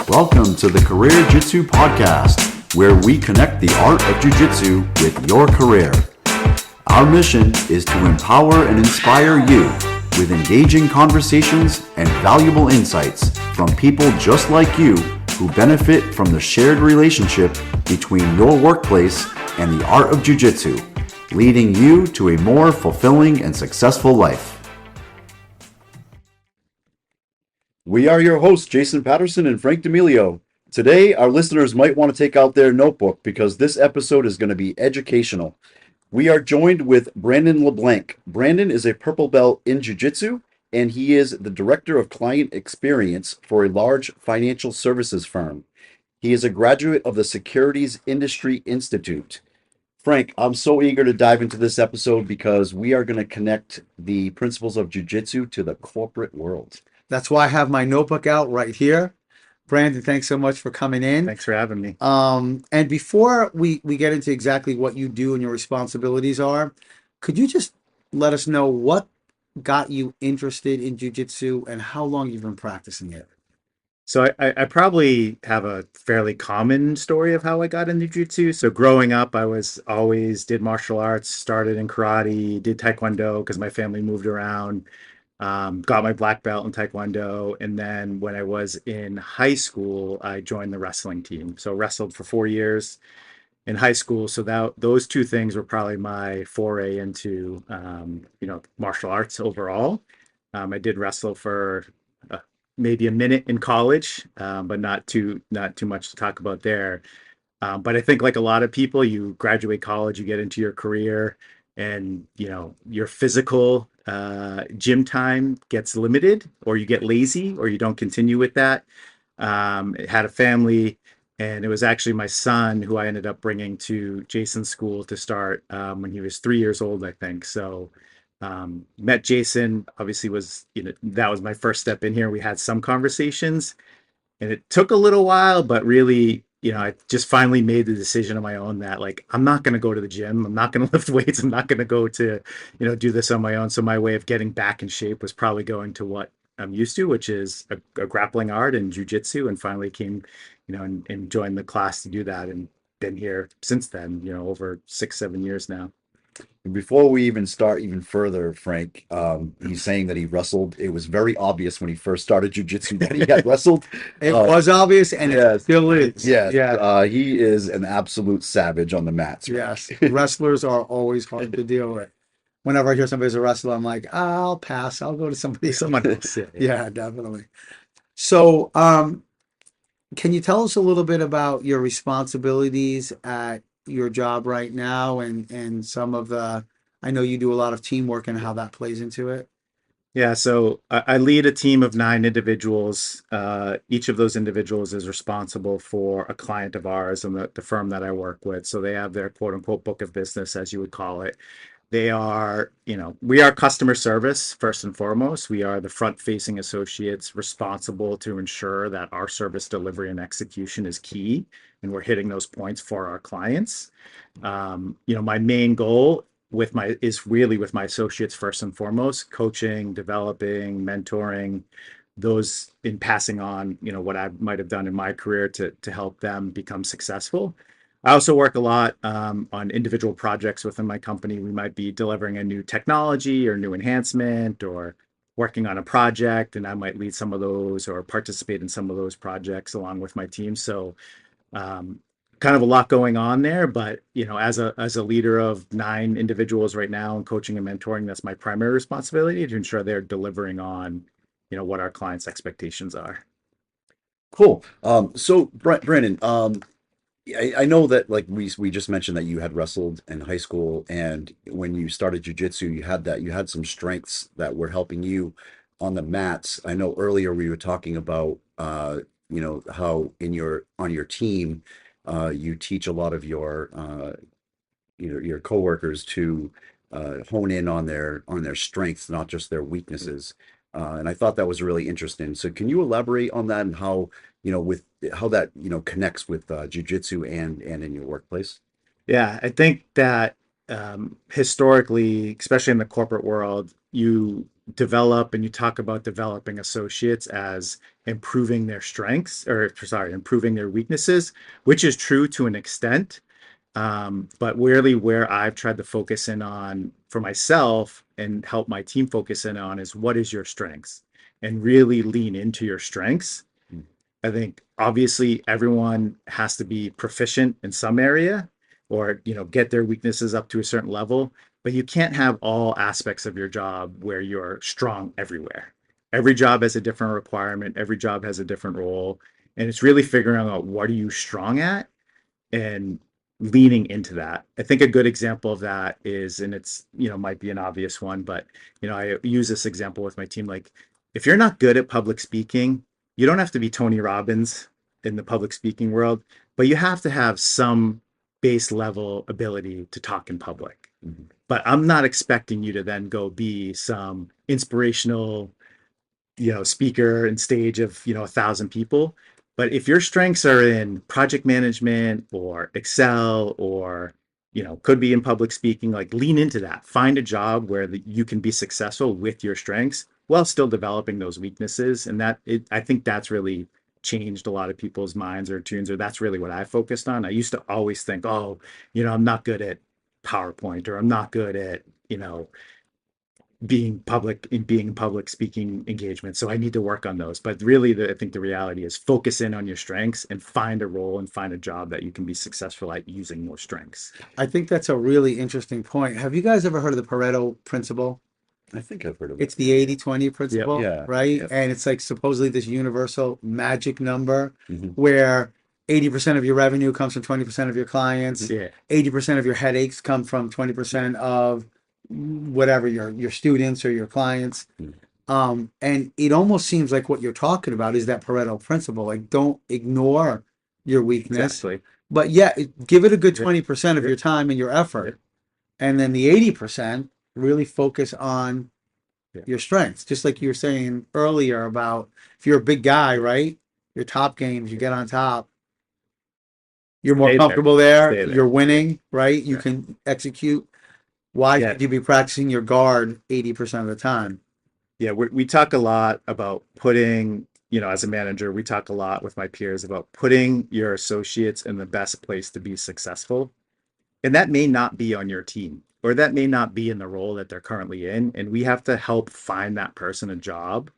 Welcome to the Career Jiu-Jitsu podcast, where we connect the art of Jiu-Jitsu with your career. Our mission is to empower and inspire you with engaging conversations and valuable insights from people just like you who benefit from the shared relationship between your workplace and the art of Jiu-Jitsu, leading you to a more fulfilling and successful life. We are your hosts, Jason Patterson and Frank D'Amelio. Today, our listeners might want to take out their notebook because this episode is going to be educational. We are joined with Brandon LeBlanc. Brandon is a purple belt in Jiu-Jitsu, and he is the Director of Client Experience for a large financial services firm. He is a graduate of the Securities Industry Institute. Frank, I'm so eager to dive into this episode because we are going to connect the principles of Jiu-Jitsu to the corporate world. That's why I have my notebook out right here. Brandon, thanks so much for coming in. Thanks for having me. And before we get into exactly what you do and your responsibilities are, could you just let us know what got you interested in Jiu-Jitsu and how long you've been practicing it? So I probably have a fairly common story of how I got into Jiu-Jitsu. So growing up, I was always did martial arts, started in karate, did Taekwondo because my family moved around. Got my black belt in Taekwondo, and then when I was in high school, I joined the wrestling team. So wrestled for 4 years in high school. So those two things were probably my foray into martial arts overall. I did wrestle for maybe a minute in college, but not too much to talk about there. But I think like a lot of people, you graduate college, you get into your career, and your physical gym time gets limited, or you get lazy, or you don't continue with that. Had a family, and it was actually my son who I ended up bringing to Jason's school to start when he was 3 years old, I think. So met Jason, obviously that was my first step in here. We had some conversations, and it took a little while, but really, I just finally made the decision on my own that like, I'm not going to go to the gym. I'm not going to lift weights. I'm not going to go to, do this on my own. So my way of getting back in shape was probably going to what I'm used to, which is a grappling art and jiu-jitsu, and finally came, and joined the class to do that, and been here since then, over 6-7 years now. Before we even start even further, Frank, he's saying that he wrestled. It was very obvious when he first started jiu-jitsu that he had wrestled. It was obvious, and it still is. Yes. Yeah. He is an absolute savage on the mats. Right? Yes. Wrestlers are always hard to deal with. Whenever I hear somebody's a wrestler, I'm like, I'll pass. I'll go to someone else. Yeah, definitely. So, can you tell us a little bit about your responsibilities at your job right now, and some of I know you do a lot of teamwork and how that plays into it? Yeah, so I lead a team of 9 individuals. Each of those individuals is responsible for a client of ours and the firm that I work with. So they have their quote unquote book of business, as you would call it. They are, we are customer service first and foremost. We are the front facing associates responsible to ensure that our service delivery and execution is key, and we're hitting those points for our clients. My main goal is really with my associates first and foremost, coaching, developing, mentoring, those in passing on, what I might have done in my career to help them become successful. I also work a lot on individual projects within my company. We might be delivering a new technology or new enhancement, or working on a project, and I might lead some of those or participate in some of those projects along with my team. So kind of a lot going on there, but as a leader of 9 individuals right now and coaching and mentoring, that's my primary responsibility, to ensure they're delivering on what our clients' expectations are. Cool. So Brandon, I know that like we just mentioned that you had wrestled in high school, and when you started jiu-jitsu, you had some strengths that were helping you on the mats. I know earlier we were talking about how on your team you teach a lot of your coworkers to hone in on their strengths, not just their weaknesses. And I thought that was really interesting. So can you elaborate on that and how with how that connects with jiu-jitsu and in your workplace? Yeah, I think that historically, especially in the corporate world, you develop and you talk about developing associates as improving their strengths, or sorry, improving their weaknesses, which is true to an extent. But really where I've tried to focus in on for myself and help my team focus in on is what is your strengths, and really lean into your strengths. I think obviously everyone has to be proficient in some area, or get their weaknesses up to a certain level, but you can't have all aspects of your job where you're strong everywhere. Every job has a different requirement, every job has a different role, and it's really figuring out what are you strong at and leaning into that. I think a good example of that is, and it's, might be an obvious one, but, I use this example with my team. Like, if you're not good at public speaking, you don't have to be Tony Robbins in the public speaking world, but you have to have some base level ability to talk in public. Mhm. But I'm not expecting you to then go be some inspirational speaker and stage of 1,000 people. But if your strengths are in project management or Excel, or could be in public speaking, like, lean into that. Find a job where you can be successful with your strengths while still developing those weaknesses. And I think that's really changed a lot of people's minds or tunes, or that's really what I focused on. I used to always think, oh, I'm not good at PowerPoint, or I'm not good at being in public speaking engagements, so I need to work on those. But really, I think the reality is focus in on your strengths and find a role and find a job that you can be successful at using those strengths. I think that's a really interesting point. Have you guys ever heard of the Pareto principle? I think I've heard of It's it. the 80-20 Yep. principle, Yeah. right? Yep. And it's like supposedly this universal magic number Mhm. where 80% of your revenue comes from 20% of your clients, Yeah. 80% of your headaches come from 20% of whatever your students or your clients. Mhm. And it almost seems like what you're talking about is that Pareto principle. Like, don't ignore your weakness, Exactly. but yeah, give it a good Yeah. 20% of Yeah. your time and your Yeah. effort. And then the 80% really focus on Yeah. your strengths. Just like you were saying earlier about if you're a big guy, right? Your top games, you get on top, you're more Stay there. comfortable there, Stay there. you're winning, right? You Yeah. can execute. Why Yeah. should you be practicing your guard 80% of the time? Yeah, we talk a lot about putting, as a manager, we talk a lot with my peers about putting your associates in the best place to be successful. And that may not be on your team, or that may not be in the role that they're currently in. And we have to help find that person a job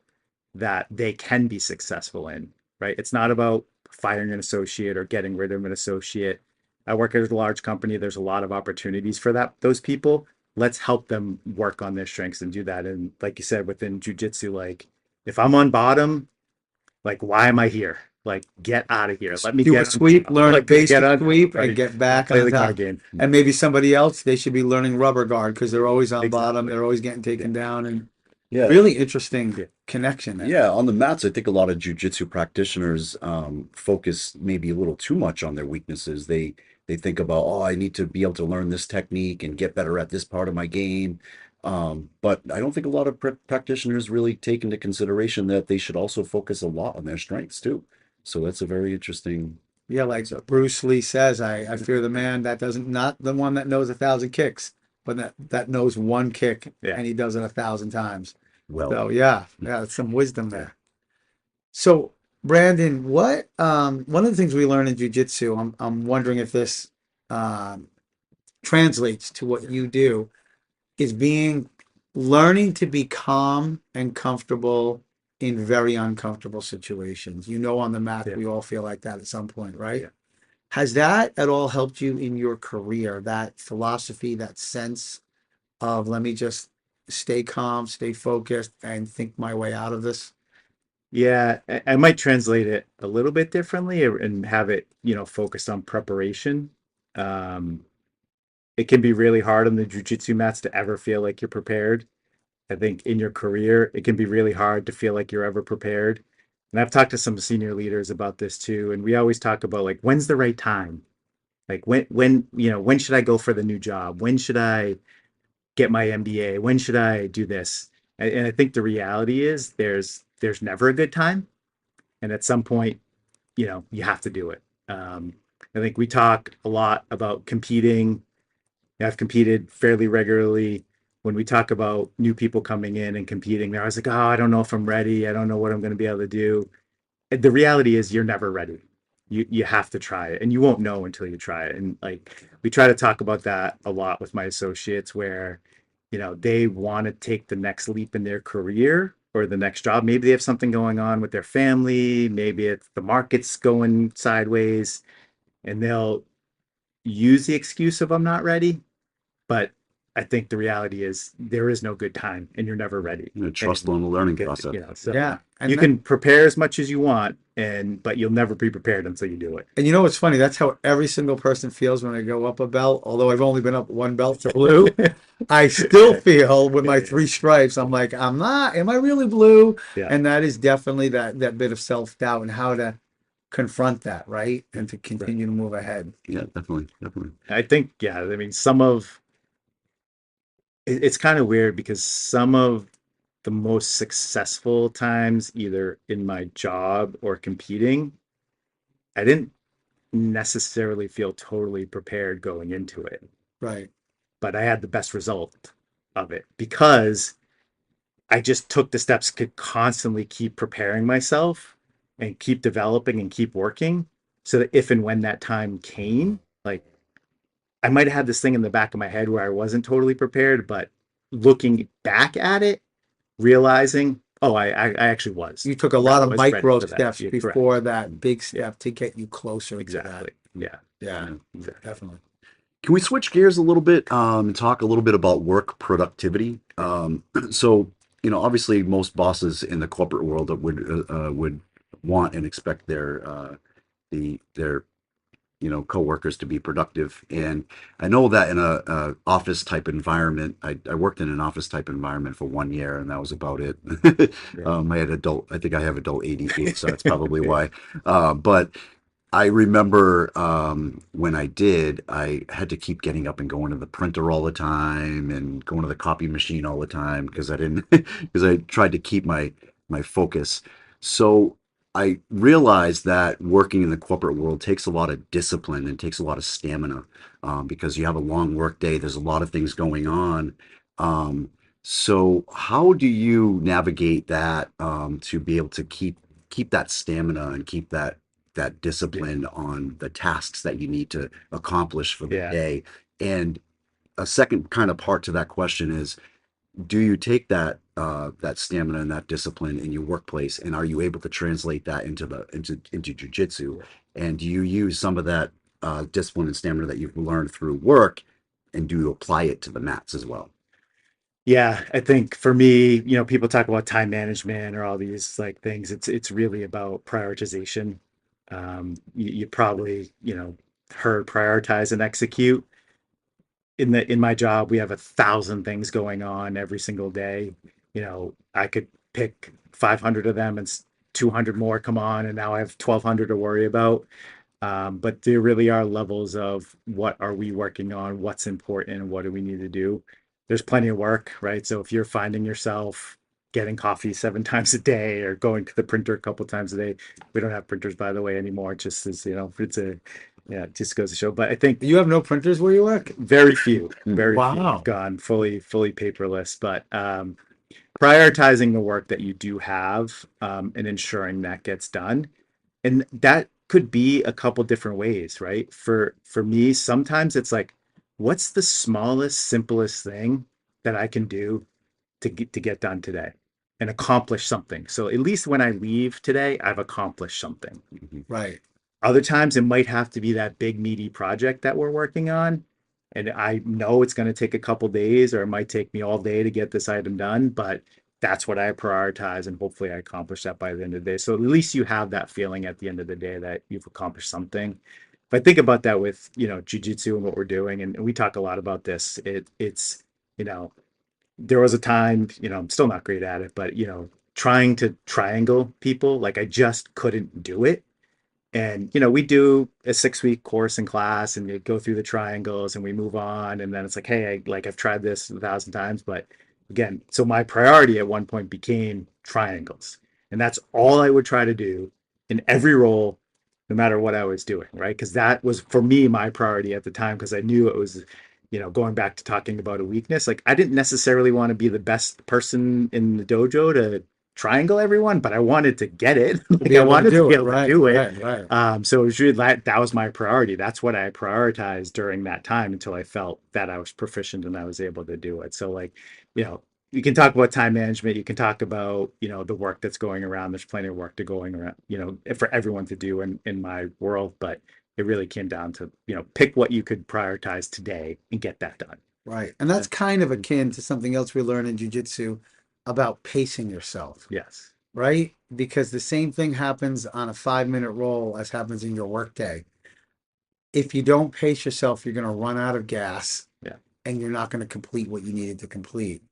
that they can be successful in, right? It's not about firing an associate or getting rid of an associate. I work at a large company. There's a lot of opportunities for those people. Let's help them work on their strengths and do that. And like you said, within jujitsu, like, if I'm on bottom, like, why am I here? Like, get out of here. Let me Do a get on sweep, top. learn a Like, get basic on sweep, top, and right? get back Play on the top. card game. And maybe somebody else, they should be learning rubber guard because they're always on bottom. Exactly. They're always getting taken down. And Yeah. really interesting Yeah. connection there. Yeah, on the mats, I think a lot of jujitsu practitioners focus maybe a little too much on their weaknesses. They think about, oh, I need to be able to learn this technique and get better at this part of my game. But I don't think a lot of practitioners really take into consideration that they should also focus a lot on their strengths too. So that's a very interesting. Yeah, like Bruce Lee says, I fear the man that doesn't, not the one that knows 1,000 kicks, but that knows one kick Yeah. and he does it 1,000 times. Well, So yeah, that's some wisdom there. So Brandon, what one of the things we learn in jiu-jitsu, I'm wondering if this um translates to what you do, is learning to be calm and comfortable in very uncomfortable situations. On the mat, Yeah. we all feel like that at some point, right? Yeah. Has that at all helped you in your career? That philosophy, that sense of let me just stay calm, stay focused, and think my way out of this? Yeah, I might translate it a little bit differently and have it, focused on preparation. Um, it can be really hard on the jujitsu mats to ever feel like you're prepared. I think in your career, it can be really hard to feel like you're ever prepared. And I've talked to some senior leaders about this too. And we always talk about, like, when's the right time? Like, when should I go for the new job? When should I get my MBA? When should I do this? And I think the reality is there's never a good time. And at some point, you have to do it. I think we talk a lot about competing. I've competed fairly regularly. when we talk about new people coming in and competing, they're always like, oh, I don't know if I'm ready. I don't know what I'm going to be able to do. And the reality is you're never ready. You have to try it, and you won't know until you try it. And like we try to talk about that a lot with my associates, where they want to take the next leap in their career or the next job. Maybe they have something going on with their family, maybe it's the market's going sideways, and they'll use the excuse of I'm not ready. But I think the reality is there is no good time, and you're never ready. Trust on the learning Get- process. So Yeah. And you can prepare as much as you want, but you'll never be prepared until you do it. And you know what's funny? That's how every single person feels when I go up a belt. Although I've only been up one belt to blue, I still feel with my 3 stripes, I'm like, I'm not, am I really blue? Yeah. And that is definitely that bit of self-doubt and how to confront that, right? And to continue to move ahead. Yeah, definitely. I think, yeah, I mean, it's kind of weird because some of the most successful times, either in my job or competing, I didn't necessarily feel totally prepared going into it, Right. but I had the best result of it because I just took the steps to constantly keep preparing myself and keep developing and keep working so that if and when that time came, like I might have had this thing in the back of my head where I wasn't totally prepared, but looking back at it, realizing, oh, I actually was. You took a lot of was ready micro for that. steps Yeah, before that big step to get you closer to that. exactly. Yeah. Yeah, Exactly. definitely. Can we switch gears a little bit and talk a little bit about work productivity? So, obviously, most bosses in the corporate world that would want and expect their coworkers to be productive. And I know that in a office type environment, I worked in an office type environment for 1 year, and that was about it. I think I have adult ADD, so that's probably why. But I remember when I had to keep getting up and going to the printer all the time and going to the copy machine all the time because I didn't because I tried to keep my focus. So I realized that working in the corporate world takes a lot of discipline and takes a lot of stamina because you have a long work day. There's a lot of things going on. Um, so how do you navigate that to be able to keep that stamina and keep that discipline on the tasks that you need to accomplish for the Yeah. day? And a second kind of part to that question is, do you take that stamina and that discipline in your workplace, and are you able to translate that into jiu-jitsu? And do you use some of that discipline and stamina that you've learned through work, and do you apply it to the mats as well? Yeah, I think for me, people talk about time management or all these like things. It's really about prioritization. You probably, heard prioritize and execute. In my job, we have 1,000 things going on every single day. I could pick 500 of them and 200 more come on, and now I have 1,200 to worry about. But there really are levels of what are we working on, what's important, and what do we need to do. There's plenty of work, right? So if you're finding yourself getting coffee 7 times a day or going to the printer a couple times a day, we don't have printers, by the way, anymore. Just as it just goes to show. But I think You have no printers where you work? very few, very few Wow. have gone fully paperless. But prioritizing the work that you do have and ensuring that gets done, and that could be a couple different ways, right? For me, sometimes it's like, what's the smallest, simplest thing that I can do to get done today and accomplish something? So at least when I leave today, I've accomplished something. Right. Other times it might have to be that big meaty project that we're working on. And I know it's going to take a couple days, or it might take me all day to get this item done, but that's what I prioritize. And hopefully I accomplish that by the end of the day. So at least you have that feeling at the end of the day that you've accomplished something. If I think about that with, jiu-jitsu and what we're doing, and we talk a lot about this, it's, there was a time, I'm still not great at it, but, trying to triangle people, like I just couldn't do it. And, we do a 6-week course in class and you go through the triangles and we move on. And then it's like, hey, I've tried this 1,000 times, but again, so my priority at one point became triangles. And that's all I would try to do in every role, no matter what I was doing, right? Because that was for me my priority at the time, because I knew it was going back to talking about a weakness, like I didn't necessarily want to be the best person in the dojo to triangle everyone, but I wanted to get it. To Like be I able to wanted to do be it. able to Right, do it. right. So it was really that was my priority. That's what I prioritized during that time until I felt that I was proficient and I was able to do it. So like, you can talk about time management. You can talk about, the work that's going around. There's plenty of work to going around, for everyone to do in my world. But it really came down to, pick what you could prioritize today and get that done. Right. And that's kind of akin to something else we learn in jiu-jitsu about pacing yourself, Yes. right? Because the same thing happens on a 5-minute roll as happens in your workday. If you don't pace yourself, you're going to run out of gas, Yeah. and you're not going to complete what you needed to complete.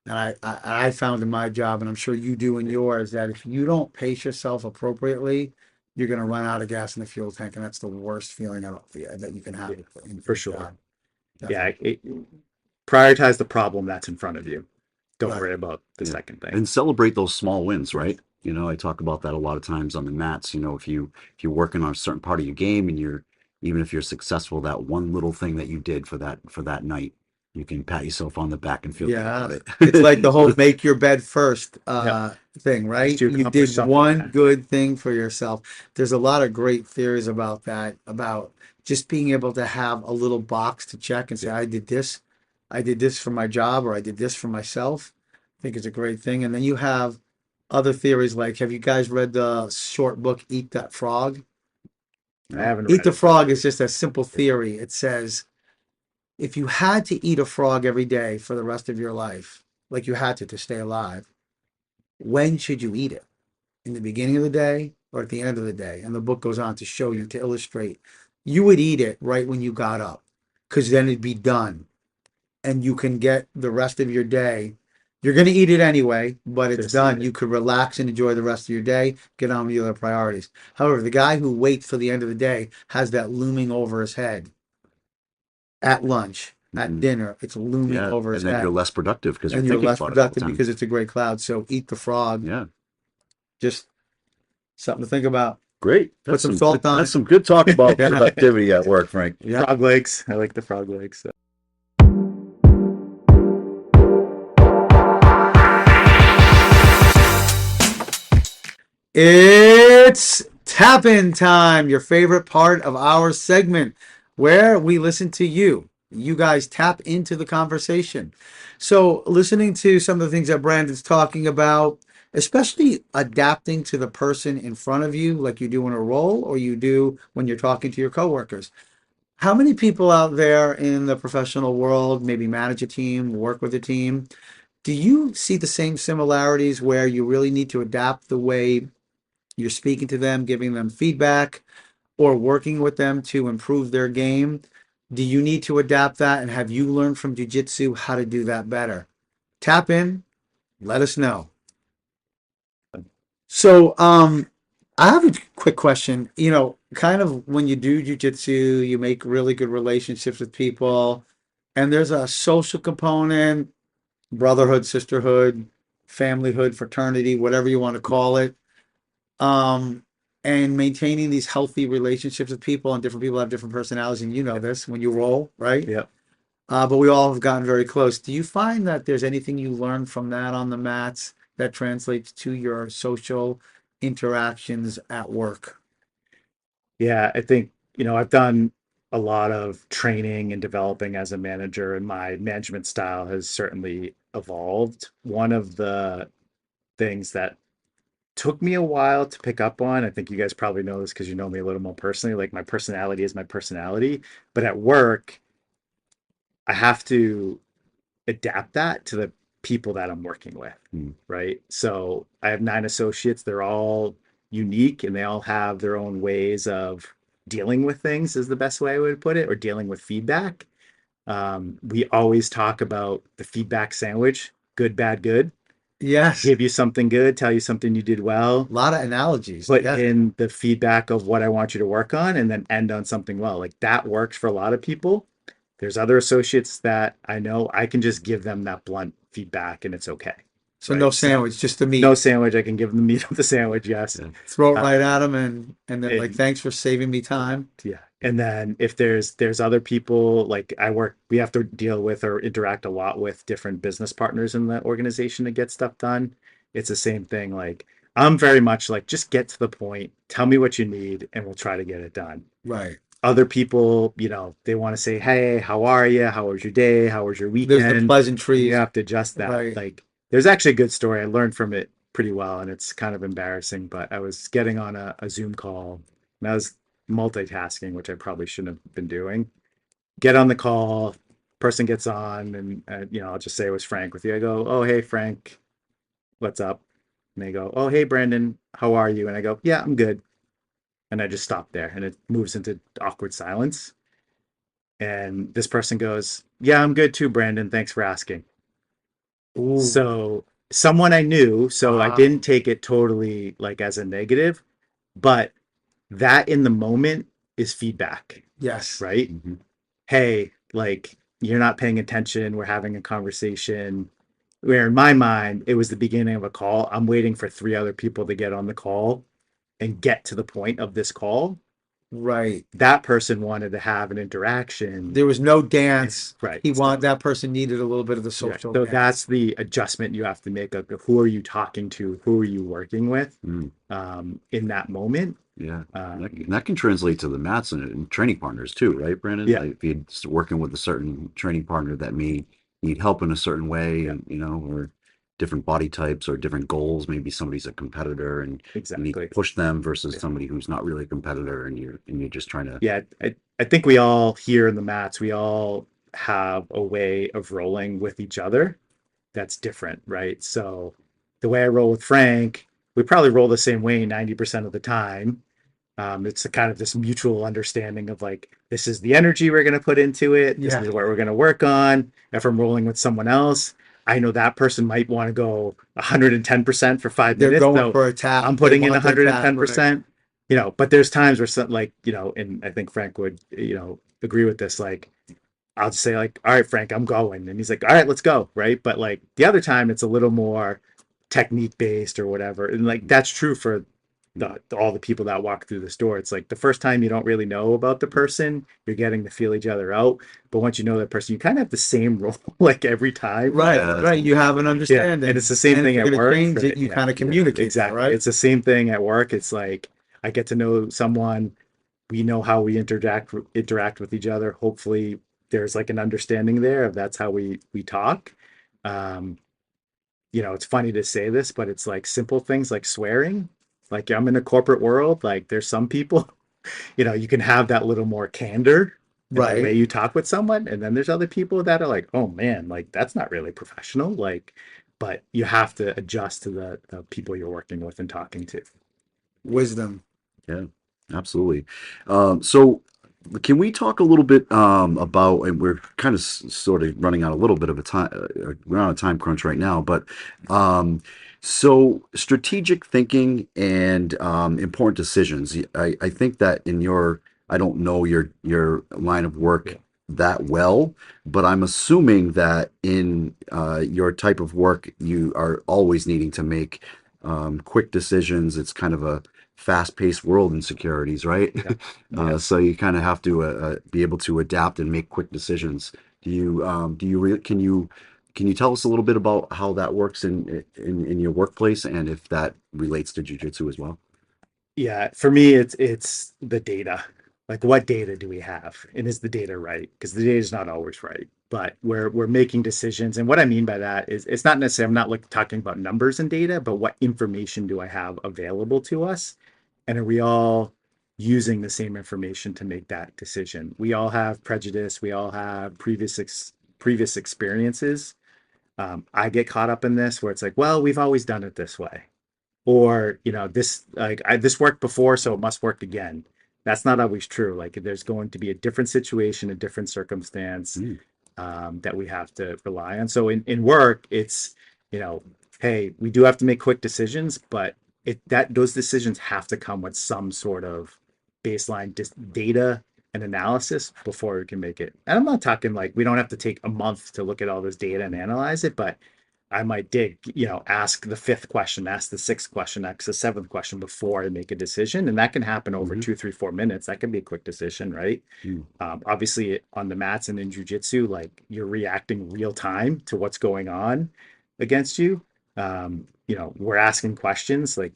And I found in my job, and I'm sure you do in yours, that if you don't pace yourself appropriately, you're going to run out of gas in the fuel tank, and that's the worst feeling that you can have in For your sure. job. Yeah. Definitely. Prioritize the problem that's in front of you. Don't Right. worry about the Yeah. second thing. And celebrate those small wins, right? I talk about that a lot of times on the mats. If you're working on a certain part of your game and even if you're successful, that one little thing that you did for that night, you can pat yourself on the back and feel good Yeah, about it. it's like the whole make your bed first Yep. thing, At least right? you You accomplished did something. one Yeah. good thing for yourself. There's a lot of great theories about that, about just being able to have a little box to check and say, I did this for my job, or I did this for myself. I think it's a great thing. And then you have other theories like, have you guys read the short book Eat That Frog? I haven't Eat read the it, but Frog is just a simple theory. It says, if you had to eat a frog every day for the rest of your life, like you had to stay alive, when should you eat it? In the beginning of the day or at the end of the day? And the book goes on to show you, to illustrate. You would eat it right when you got up, because then it'd be done. And you can get the rest of your day. You're going to eat it anyway, but it's just eat done. it. You could relax and enjoy the rest of your day, get on with your other priorities. However, the guy who waits till the end of the day has that looming over his head at lunch, at Mhm. dinner. It's looming Yeah, over and his then you're head. less productive because you're And you're thinking less about it all the productive time. because it's a gray cloud. So eat the frog. Yeah, Just something to think about. great. Put some salt on That's it. some good talk about Yeah. productivity at work, Frank. Yeah. Frog legs. I like the frog legs. So. It's tap in time, your favorite part of our segment where we listen to you. You guys tap into the conversation. So, listening to some of the things that Brandon's talking about, especially adapting to the person in front of you, like you do in a role or you do when you're talking to your coworkers. How many people out there in the professional world maybe manage a team, work with a team? Do you see the same similarities where you really need to adapt the way you're speaking to them, giving them feedback, or working with them to improve their game? Do you need to adapt that? And have you learned from Jiu-Jitsu how to do that better? Tap in, let us know. So, I have a quick question. Kind of when you do Jiu-Jitsu, you make really good relationships with people, and there's a social component, brotherhood, sisterhood, familyhood, fraternity, whatever you want to call it. um, and maintaining these healthy relationships with people, and different people have different personalities, and you know this when you roll, right? Yep. But we all have gotten very close. Do you find that there's anything you learned from that on the mats that translates to your social interactions at work? Yeah, I think, I've done a lot of training and developing as a manager, and my management style has certainly evolved. One of the things that took me a while to pick up on, I think you guys probably know this because you know me a little more personally, like my personality is my personality, but at work, I have to adapt that to the people that I'm working with, Mm. right? So I have 9 associates. They're all unique and they all have their own ways of dealing with things, is the best way I would put it, or dealing with feedback. We always talk about the feedback sandwich: good, bad, good. Yes, Give you something good, tell you something you did well, a lot of analogies. put Yes, in the feedback of what I want you to work on, and then end on something well. Like that works for a lot of people. There's other associates that I know I can just give them that blunt feedback and it's okay. So Right. no sandwich, just the meat. No sandwich. I can give them the meat of the sandwich. Yes. Yeah. Throw it Uh, right at them, and they're like, and "Thanks for saving me time." yeah. And then if there's other people like we have to deal with or interact a lot with different business partners in the organization to get stuff done. It's the same thing. Like I'm very much like, just get to the point, tell me what you need, and we'll try to get it done. Right. Other people, they want to say, hey, how are you? How was your day? How was your There's the weekend? And you pleasantries. have to adjust that. Right. Like, there's actually a good story. I learned from it pretty well, and it's kind of embarrassing, but I was getting on a Zoom call, and I was multitasking, which I probably shouldn't have been doing. Get on the call, person gets on, and, I'll just say it was Frank with you. I go, oh, hey, Frank, what's up? And they go, oh, hey, Brandon, how are you? And I go, yeah, I'm good. And I just stop there, and it moves into awkward silence. And this person goes, yeah, I'm good too, Brandon. Thanks for asking. Ooh. So someone I knew, so I Wow. didn't take it totally like as a negative, but that in the moment is feedback, Yes. right? Mhm. Hey, like you're not paying attention. We're having a conversation. Where in my mind, it was the beginning of a call. I'm waiting for 3 other people to get on the call and get to the point of this call. Right. That person wanted to have an interaction. There was no dance. Right. That person needed a little bit of the Yeah. social So dance. that's the adjustment you have to make of who are you talking to, who are you working with Mm. in that moment. Yeah. Um, And that can translate to the mats and training partners too, right, Brandon? yeah, Like if you're working with a certain training partner that may need help in a certain way, yeah, and or different body types or different goals. Maybe somebody's a competitor and you need to exactly. push them versus Yeah, somebody who's not really a competitor, and you're just trying to. yeah. I think we all here in the mats, we all have a way of rolling with each other that's different, right? So the way I roll with Frank, we probably roll the same way 90% of the time. It's a kind of this mutual understanding of like, this is the energy we're going to put into it. This Yeah. is what we're going to work on. If I'm rolling with someone else, I know that person might want to go 110% for 5 minutes. They're going So for a tap. I'm They putting in want their tap. Right. 110%, but there's times where something like, and I think Frank would, agree with this. Like, I'll just say like, all right, Frank, I'm going. And he's like, all right, let's go. Right. But like the other time it's a little more technique based or whatever. And like, that's true for all the people that walk through this door. It's like the first time you don't really know about the person, you're getting to feel each other out. But once you know that person, you kind of have the same role like every time. Right. Yeah, Right. You have an Yeah. understanding. And it's the same And thing if at you're gonna work. change Right? it, you Yeah. kind of communicate that, Exactly. right? It's the same thing at work. It's like I get to know someone, we know how we interact with each other. Hopefully there's like an understanding there of that's how we talk. Um, it's funny to say this, but it's like simple things like swearing. Like I'm in a corporate world, like there's some people, you can have that little more candor in the way Right. you talk with someone, and then there's other people that are like, oh man, like that's not really professional. Like, but you have to adjust to the people you're working with and talking to. Wisdom. Yeah, absolutely. So can we talk a little bit about, and we're kind of sort of running on a little bit of a time, we're on a time crunch right now, but so strategic thinking and important decisions. I think that I don't know your line of Yeah. work that well, but I'm assuming that in your type of work, you are always needing to make quick decisions. It's kind of a fast-paced world in securities, right? Yeah. Yes. So you kind of have to be able to adapt and make quick decisions. Can you tell us a little bit about how that works in your workplace and if that relates to jujitsu as well? Yeah, for me, it's the data. Like, what data do we have, and is the data right? Because the data is not always right, but we're making decisions. And what I mean by that is, it's not necessarily I'm not like talking about numbers and data, but what information do I have available to us, and are we all using the same information to make that decision? We all have prejudice. We all have previous experiences. I get caught up in this where it's like, well, we've always done it this way, or this this worked before, so it must work again. That's not always true. Like there's going to be a different situation, a different circumstance, Mm. that we have to rely on. So in work, it's hey, we do have to make quick decisions, but those decisions have to come with some sort of baseline data and analysis before we can make it. And I'm not talking like we don't have to take a month to look at all this data and analyze it, but I might dig, ask the fifth question, ask the sixth question, ask the seventh question before I make a decision. And that can happen over 2, 3, 4 minutes. That can be a quick decision, right? Mm. Obviously, on the mats and in jujitsu, like you're reacting real time to what's going on against you. We're asking questions like,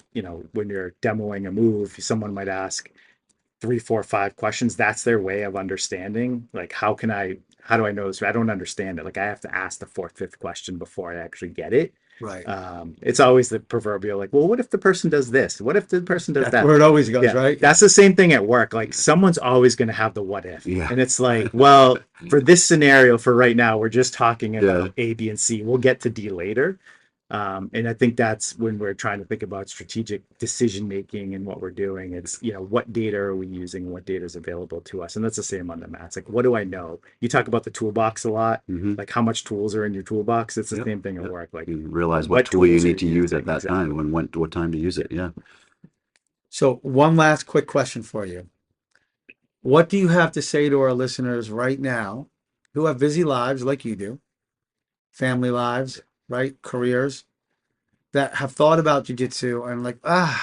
when you're demoing a move, someone might ask 3, 4, 5 questions. That's their way of understanding. Like, how do I know this? I don't understand it. Like, I have to ask the fourth, fifth question before I actually get it. Right. It's always the proverbial, like, well, what if the person does this? What if the person does That's that? where it always goes, Yeah, right? that's the same thing at work. Like, someone's always going to have the what if. Yeah. And it's like, well, for this scenario, for right now, we're just talking Yeah. about A, B, and C. We'll get to D later. And I think that's when we're trying to think about strategic decision making and what we're doing. It's, what data are we using? What data is available to us? And that's the same on the mats. Like, what do I know? You talk about the toolbox a lot, Mhm. like how much tools are in your toolbox. It's the Yep, same thing at yep. work. Like, You realize what what tool you tools are need to use at using? that Exactly. time, what time to use it. Yeah. So one last quick question for you. What do you have to say to our listeners right now who have busy lives like you do, family lives, right? Careers that have thought about jujitsu and like, I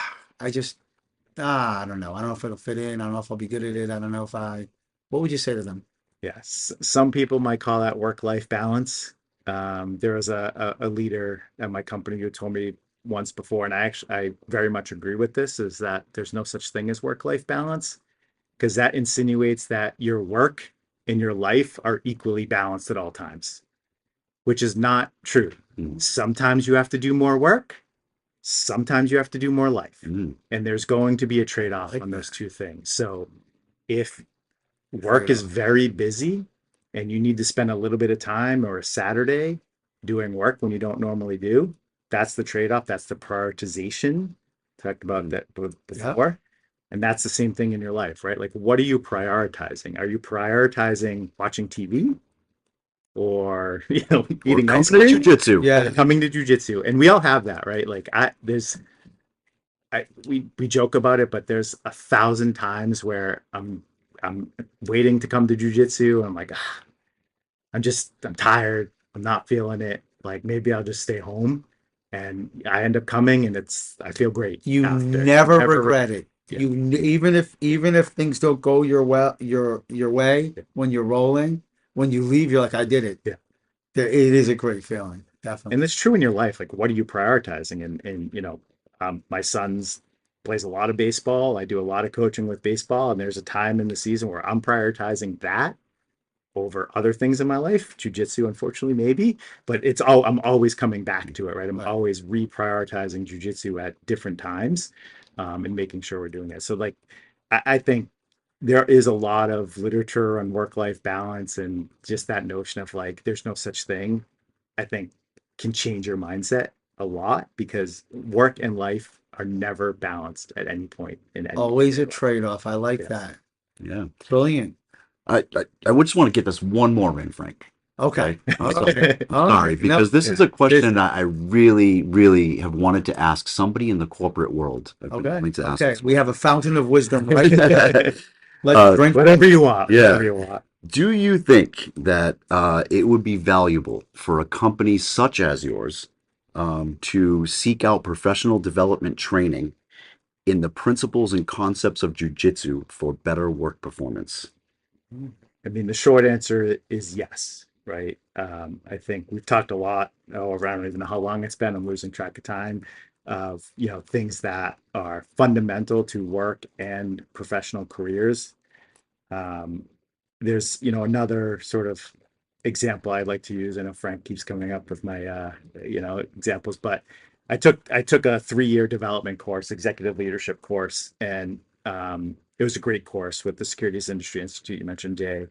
don't know. I don't know if it'll fit in. I don't know if I'll be good at it. I don't know if what would you say to them? Yes. Some people might call that work-life balance. There was a leader at my company who told me once before, and I very much agree with this, is that there's no such thing as work-life balance, because that insinuates that your work and your life are equally balanced at all times, which is not true. Mm. Sometimes you have to do more work, sometimes you have to do more life. Mm. And there's going to be a trade-off Like on those that. two things. So if work is very busy and you need to spend a little bit of time or a Saturday doing work when you don't normally do, that's the trade-off. That's the prioritization. Talked about that before. And that's the same thing in your life, right? Like, what are you prioritizing? Are you prioritizing watching TV or, Or eating coming ice to cream? jujitsu. Yeah. Coming to jujitsu. And we all have that, right? Like, we joke about it, but there's 1,000 times where I'm waiting to come to jujitsu. I'm like, I'm tired. I'm not feeling it. Like, maybe I'll just stay home, and I end up coming, and I feel great You after. never Never, regret it. yeah. Even if things don't go your way Yeah. when you're rolling, when you leave, you're like, I did it. Yeah. It is a great feeling, And definitely. it's true in your life. Like, what are you prioritizing? And my son's plays a lot of baseball. I do a lot of coaching with baseball, and there's a time in the season where I'm prioritizing that over other things in my life. Jiu-jitsu, unfortunately, maybe, but I'm always coming back to it, right? I'm Right. always reprioritizing jiu-jitsu at different times, and making sure we're doing it. So, like, I think there is a lot of literature on work-life balance, and just that notion of like there's no such thing, I think, can change your mindset a lot, because work and life are never balanced at any point in any Always a your life. trade-off. I like Yes. that. Yeah. Brilliant. I would just want to get this one more in, Frank. Okay. I'm Okay. sorry. All Sorry, right. because this is Yeah. a question that I really, really have wanted to ask somebody in the corporate world. I've been Okay. wanting to ask Okay. this We have a fountain of wisdom, right? one. Let's drink. Whatever you want. Yeah. Whatever you want. Do you think that it would be valuable for a company such as yours to seek out professional development training in the principles and concepts of jujitsu for better work performance? I mean, the short answer is yes, right? I think we've talked a lot. Oh, I don't even know how long it's been. I'm losing track of time. Of things that are fundamental to work and professional careers. Um, there's another sort of example I like to use. I know Frank keeps coming up with my examples, but I took a 3-year development course, executive leadership course, and it was a great course with the Securities Industry Institute you mentioned, Jay.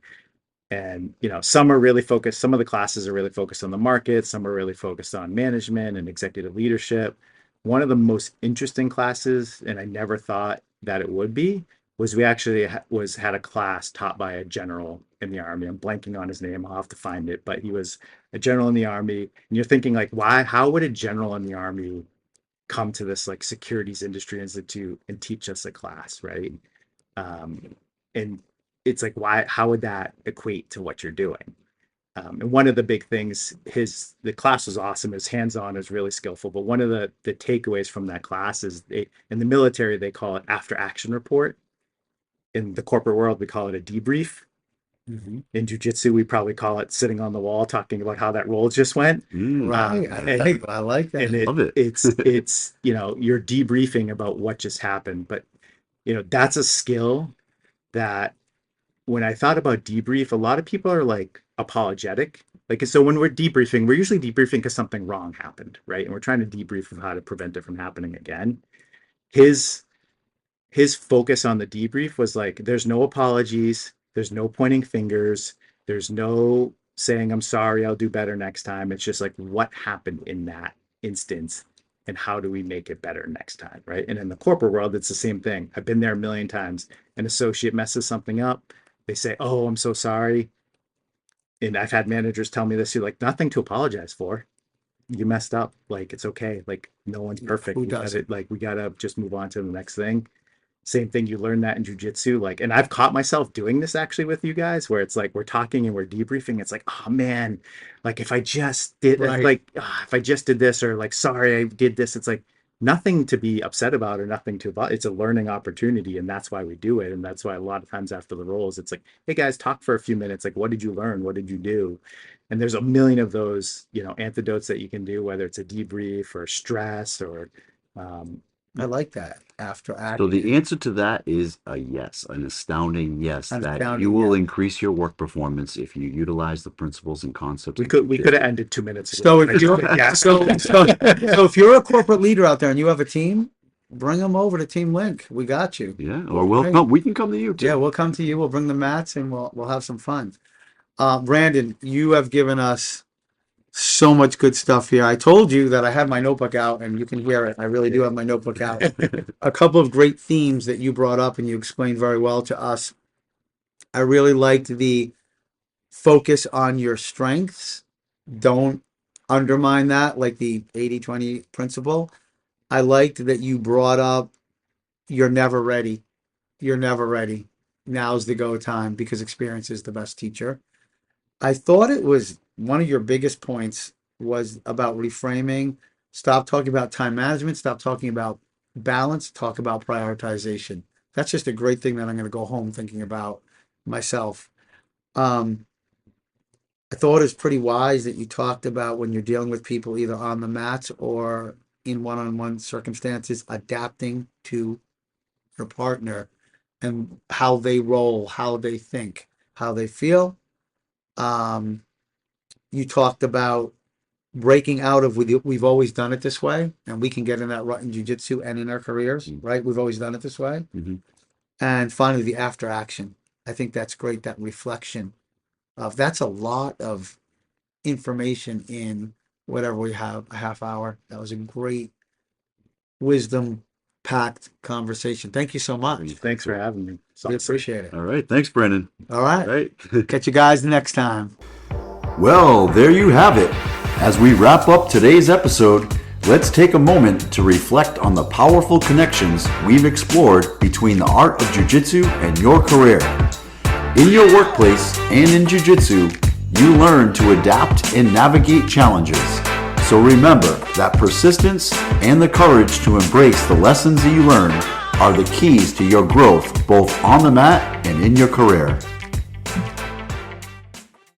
And some are really focused. Some of the classes are really focused on the market. Some are really focused on management and executive leadership. One of the most interesting classes, and I never thought that it would be, was we actually had a class taught by a general in the army. I'm blanking on his name. I'll have to find it, but he was a general in the army. And you're thinking, like, why? How would a general in the army come to this like Securities Industry Institute and teach us a class, right? And it's like, why? How would that equate to what you're doing? And one of the big things, the class was awesome. It was hands-on, it was really skillful. But one of the takeaways from that class is in the military, they call it after action report. In the corporate world, we call it a debrief. Mm-hmm. In jiu-jitsu, we probably call it sitting on the wall, talking about how that roll just went. Right. I like that. And Love it. it's you're debriefing about what just happened. But that's a skill that when I thought about debrief, a lot of people are like apologetic. Like, so when we're debriefing, we're usually debriefing because something wrong happened, right? And we're trying to debrief of how to prevent it from happening again. His focus on the debrief was like, there's no apologies, there's no pointing fingers, there's no saying I'm sorry, I'll do better next time. It's just like, what happened in that instance and how do we make it better next time, right? And in the corporate world, it's the same thing. I've been there a million times. An associate messes something up, they say, oh, I'm so sorry. And I've had managers tell me this, you're like, nothing to apologize for. You messed up. Like, it's okay. Like, no one's perfect. Who does it? Like, we gotta just move on to the next thing. Same thing, you learn that in jiu-jitsu. Like, and I've caught myself doing this actually with you guys, where it's like we're talking and we're debriefing. It's like, oh man, like if I just did if I just did this, or like, sorry, I did this. It's like nothing to be upset about or nothing to about. It's a learning opportunity, and that's why we do it. And that's why a lot of times after the rolls, it's like, hey guys, talk for a few minutes. Like, what did you learn? What did you do? And there's a million of those, antidotes that you can do, whether it's a debrief or stress or I like that. After action. So the answer to that is a yes, an astounding yes. That you will increase your work performance if you utilize the principles and concepts. We could have ended 2 minutes ago. So if you're so if you're a corporate leader out there and you have a team, bring them over to Team Link. We got you. Yeah, or we'll come. We can come to you too. Yeah, we'll come to you. We'll bring the mats and we'll have some fun. Brandon, you have given us so much good stuff here. I told you that I had my notebook out, and you can hear it. I really do have my notebook out. A couple of great themes that you brought up and you explained very well to us. I really liked the focus on your strengths. Don't undermine that, like the 80-20 principle. I liked that you brought up you're never ready. You're never ready. Now's the go time, because experience is the best teacher. I thought it was one of your biggest points was about reframing. Stop talking about time management. Stop talking about balance. Talk about prioritization. That's just a great thing that I'm going to go home thinking about myself. I thought it was pretty wise that you talked about when you're dealing with people either on the mats or in one-on-one circumstances, adapting to your partner and how they roll, how they think, how they feel. You talked about breaking out of we've always done it this way, and we can get in that rut in jiu-jitsu and in our careers, right? We've always done it this way. Mm-hmm. And finally, the after action. I think that's great, that reflection of that's a lot of information in whatever we have, a half hour. That was a great wisdom packed conversation. Thank you so much. Thanks for having me. We appreciate it. All right, thanks, Brandon. All right. All right. Catch you guys next time. Well, there you have it. As we wrap up today's episode, let's take a moment to reflect on the powerful connections we've explored between the art of jiu-jitsu and your career. In your workplace and in jiu-jitsu, you learn to adapt and navigate challenges. So remember that persistence and the courage to embrace the lessons that you learn are the keys to your growth both on the mat and in your career.